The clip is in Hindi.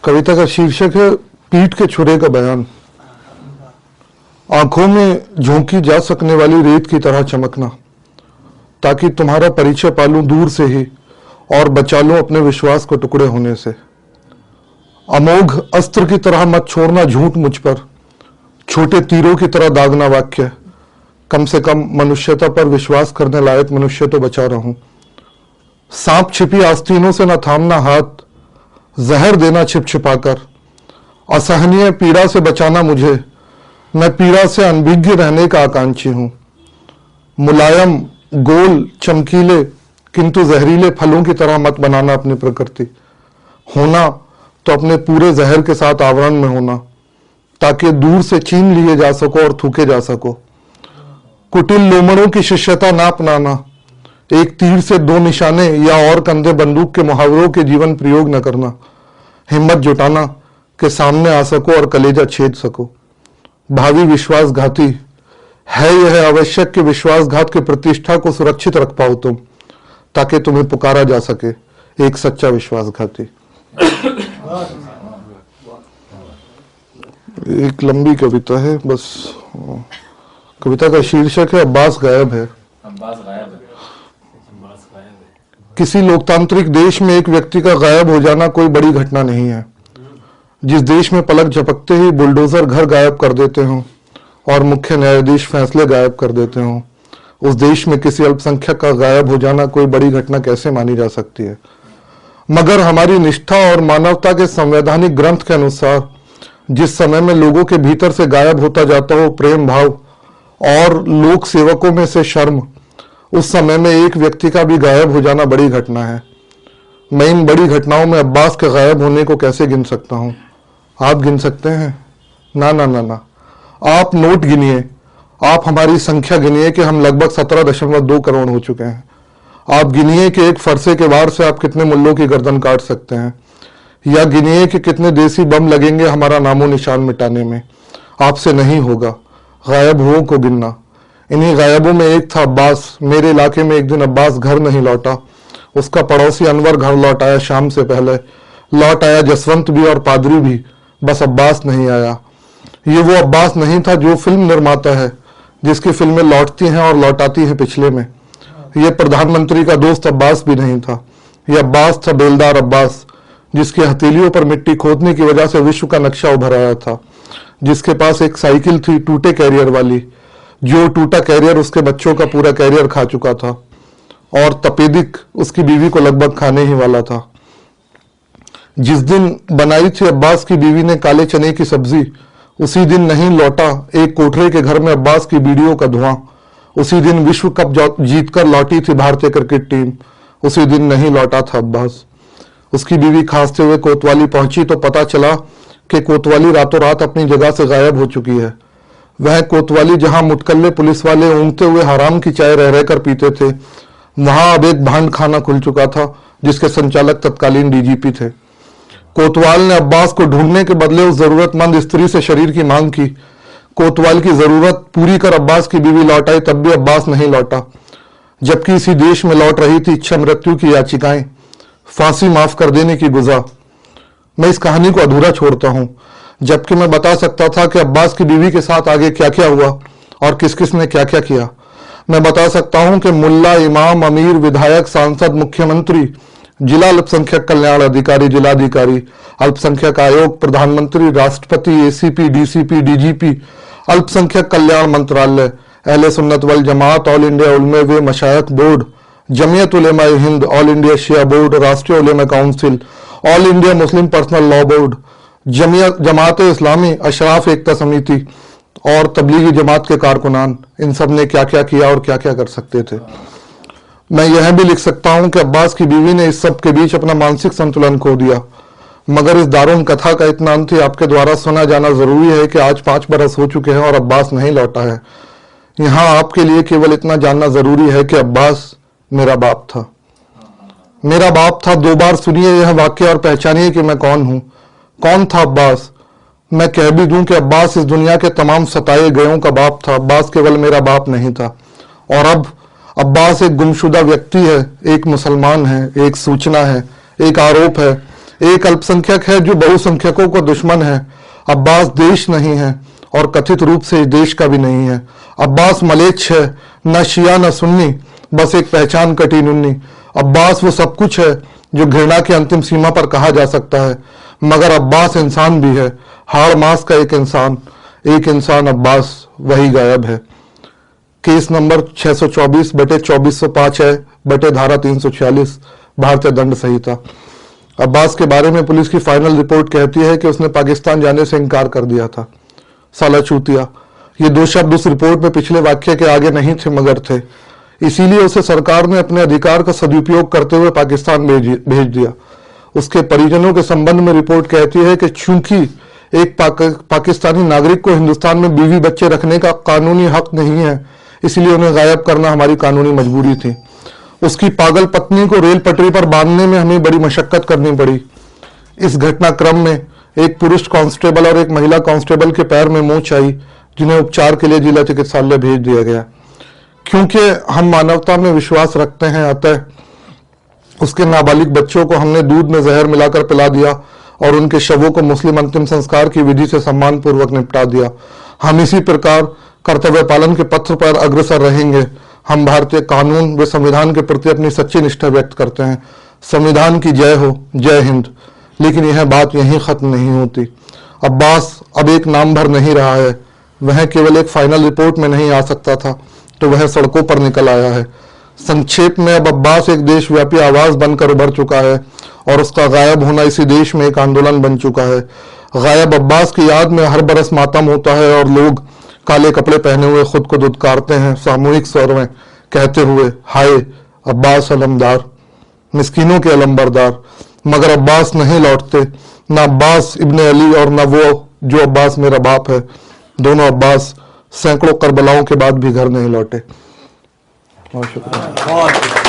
कविता का शीर्षक है पीठ के छुरे का बयान। आंखों में झोंकी जा सकने वाली रेत की तरह चमकना, ताकि तुम्हारा परिचय पालूं दूर से ही और बचा लूं अपने विश्वास को टुकड़े होने से। अमोघ अस्त्र की तरह मत छोड़ना झूठ मुझ पर, छोटे तीरों की तरह दागना वाक्य। कम से कम मनुष्यता पर विश्वास करने लायक मनुष्य तो बचा रहूं। सांप छिपी आस्तीनों से न थामना हाथ, जहर देना छिप छिपाकर। असहनीय पीड़ा से बचाना मुझे, मैं पीड़ा से अनभिज्ञ रहने का आकांक्षी हूं। मुलायम, गोल, चमकीले किंतु जहरीले फलों की तरह मत बनाना अपनी प्रकृति। होना तो अपने पूरे जहर के साथ आवरण में होना, ताकि दूर से छीन लिए जा सको और थूके जा सको। कुटिल लोमड़ों की शिष्यता ना अपनाना, एक तीर से दो निशाने या और कंधे बंदूक के मुहावरों के जीवन प्रयोग न करना। हिम्मत जुटाना कि सामने आ सको और कलेजा छेद सको। भावी विश्वासघाती है यह आवश्यक कि विश्वासघात की प्रतिष्ठा को सुरक्षित रख पाओ तुम, ताकि तुम्हें पुकारा जा सके एक सच्चा विश्वासघाती। एक लंबी कविता है, बस कविता का शीर्षक है अब्बास गायब है। किसी लोकतांत्रिक देश में एक व्यक्ति का गायब हो जाना कोई बड़ी घटना नहीं है। जिस देश में पलक झपकते ही बुलडोजर घर गायब कर देते हों और मुख्य न्यायाधीश फैसले गायब कर देते हों, उस देश में किसी अल्पसंख्यक का गायब हो जाना कोई बड़ी घटना कैसे मानी जा सकती है। मगर हमारी निष्ठा और मानवता के संवैधानिक ग्रंथ के अनुसार जिस समय में लोगों के भीतर से गायब होता जाता हो प्रेम भाव और लोक सेवकों में से शर्म, उस समय में एक व्यक्ति का भी गायब हो जाना बड़ी घटना है। मैं इन बड़ी घटनाओं में अब्बास के गायब होने को कैसे गिन सकता हूं? आप गिन सकते हैं? ना ना ना ना, आप नोट गिनिए, आप हमारी संख्या गिनिए कि हम लगभग 17.2 करोड़ हो चुके हैं। आप गिनिए कि एक फरसे के वार से आप कितने मुल्लों की गर्दन काट सकते हैं, या गिनिए कि कितने देसी बम लगेंगे हमारा नामो निशान मिटाने में। आपसे नहीं होगा गायब हुओं को गिनना। इन्हीं गायबों में एक था अब्बास। मेरे इलाके में एक दिन अब्बास घर नहीं लौटा। उसका पड़ोसी अनवर घर लौट आया शाम से पहले। लौट आया जसवंत भी और पादरी भी, बस अब्बास नहीं आया। ये वो अब्बास नहीं था जो फिल्म निर्माता है, जिसकी फिल्में लौटती हैं और लौटाती हैं पिछले में। ये प्रधानमंत्री का दोस्त अब्बास भी नहीं था। ये अब्बास था बेलदार अब्बास, जिसकी हथेलियों पर मिट्टी खोदने की वजह से विश्व का नक्शा उभर आया था। जिसके पास एक साइकिल थी टूटे कैरियर वाली, जो टूटा कैरियर उसके बच्चों का पूरा कैरियर खा चुका था, और तपेदिक उसकी बीवी को लगभग खाने ही वाला था। जिस दिन बनाई थी अब्बास की बीवी ने काले चने की सब्जी, उसी दिन नहीं लौटा एक कोठरे के घर में अब्बास की बीड़ियों का धुआं। उसी दिन विश्व कप जीतकर लौटी थी भारतीय क्रिकेट टीम, उसी दिन नहीं लौटा था अब्बास। उसकी बीवी खांसते हुए कोतवाली पहुंची तो पता चला कि कोतवाली रातों रात अपनी जगह से गायब हो चुकी है। वह कोतवाली जहां मुटकल्ले पुलिस वाले ऊँघते हुए हराम की चाय रह रहकर पीते थे, वहां अब एक भांड खाना खुल चुका था, जिसके संचालक तत्कालीन डीजीपी थे। कोतवाल ने अब्बास को ढूंढने के बदले उस जरूरतमंद स्त्री से शरीर की मांग की। कोतवाल की जरूरत पूरी कर अब्बास की बीवी लौट आई, तब भी अब्बास नहीं लौटा। जबकि इसी देश में लौट रही थी इच्छा मृत्यु की याचिकाएं, फांसी माफ कर देने की गुजा। मैं इस कहानी को अधूरा छोड़ता हूं, जबकि मैं बता सकता था कि अब्बास की बीवी के साथ आगे क्या क्या हुआ और किस किस ने क्या क्या किया। मैं बता सकता हूं कि मुल्ला, इमाम, अमीर, विधायक, सांसद, मुख्यमंत्री, जिला अल्पसंख्यक कल्याण अधिकारी, जिलाधिकारी, अल्पसंख्यक आयोग, प्रधानमंत्री, राष्ट्रपति, एसीपी, डीसीपी, डीजीपी, अल्पसंख्यक कल्याण मंत्रालय, अहले सुन्नत वल जमात, all India Ulama wa Mashaikh board, Jamiat Ulema Hind, all India Shia board, Rashtriya Ulema council, all India Muslim personal law board, Jamaat Islami, Ashraf Ekta Samiti और तबलीगी जमात के कारकुनान, इन सब ने क्या क्या किया और क्या क्या कर सकते थे। मैं यह भी लिख सकता हूं कि अब्बास की बीवी ने इस सब के बीच अपना मानसिक संतुलन खो दिया। मगर इस दारुण कथा का इतना अंत ही आपके द्वारा सुना जाना जरूरी है कि आज 5 बरस हो चुके हैं और अब्बास नहीं लौटा है। यहाँ आपके लिए केवल इतना जानना जरूरी है कि अब्बास मेरा बाप था। मेरा बाप था। 2 बार सुनिए यह वाक्य और पहचानिए कि मैं कौन हूं। कौन था अब्बास? मैं कह भी दूं कि अब्बास इस दुनिया के तमाम सताए गयों का बाप था। अब्बास केवल मेरा बाप नहीं था। और अब अब्बास एक गुमशुदा व्यक्ति है, एक मुसलमान है, एक सूचना है, एक आरोप है, एक अल्पसंख्यक है जो बहुसंख्यकों का दुश्मन है। अब्बास देश नहीं है और कथित रूप से देश का भी नहीं है। अब्बास मलेच्छ है, न शिया न सुन्नी, बस एक पहचान कटी नुन्नी। अब्बास वो सब कुछ है जो घृणा की अंतिम सीमा पर कहा जा सकता है, मगर अब्बास इंसान भी है, हाड़ मास का एक इंसान अब्बास वही गायब है। केस नंबर 624/2405 है बटे धारा 346 भारतीय दंड संहिता। अब्बास के बारे में पुलिस की फाइनल रिपोर्ट कहती है कि उसने पाकिस्तान जाने से इनकार कर दिया था। साला चूतिया, ये दो शब्द उस रिपोर्ट में पिछले वाक्य के आगे नहीं थे मगर थे, इसीलिए उसे सरकार ने अपने अधिकार का सदुपयोग करते हुए पाकिस्तान भेज दिया। उसके परिजनों के संबंध में रिपोर्ट कहती है कि चूंकि एक पाकिस्तानी नागरिक को हिंदुस्तान में बीवी बच्चे रखने का कानूनी हक नहीं है, इसलिए उन्हें गायब करना हमारी कानूनी मजबूरी थी। उसकी पागल पत्नी को रेल पटरी पर बांधने में हमें बड़ी मशक्कत करनी पड़ी। इस घटनाक्रम में एक पुरुष कांस्टेबल और एक महिला कांस्टेबल के पैर में मोच आई, जिन्हें उपचार के लिए जिला चिकित्सालय भेज दिया गया। क्योंकि हम मानवता में विश्वास रखते हैं, अतः उसके नाबालिग बच्चों को हमने दूध में जहर मिलाकर पिला दिया और उनके शवों को मुस्लिम अंतिम संस्कार की विधि से सम्मान पूर्वक निपटा दिया। हम इसी प्रकार कर्तव्य पालन के पथ पर अग्रसर रहेंगे। हम भारतीय कानून व संविधान के प्रति अपनी सच्ची निष्ठा व्यक्त करते हैं। संविधान की जय हो, जय हिंद। लेकिन यह बात यहीं खत्म नहीं होती। अब्बास अब एक नाम भर नहीं रहा है। वह केवल एक फाइनल रिपोर्ट में नहीं आ सकता था, तो वह सड़कों पर निकल आया है। संक्षेप में अब अब्बास एक देशव्यापी आवाज बनकर उभर चुका है और उसका गायब होना इसी देश में एक आंदोलन बन चुका है। गायब अब्बास की याद में हर बरस मातम होता है और लोग काले कपड़े पहने हुए खुद को दुत्कारते हैं, सामूहिक स्वर में कहते हुए, हाय अब्बास अलमदार, मिस्कीनों के अलमबरदार। मगर अब्बास नहीं लौटते, ना अब्बास इब्ने अली और ना वो जो अब्बास मेरा बाप है। दोनों अब्बास सैकड़ों करबलाओं के बाद भी घर नहीं लौटे। बहुत शुक्रिया।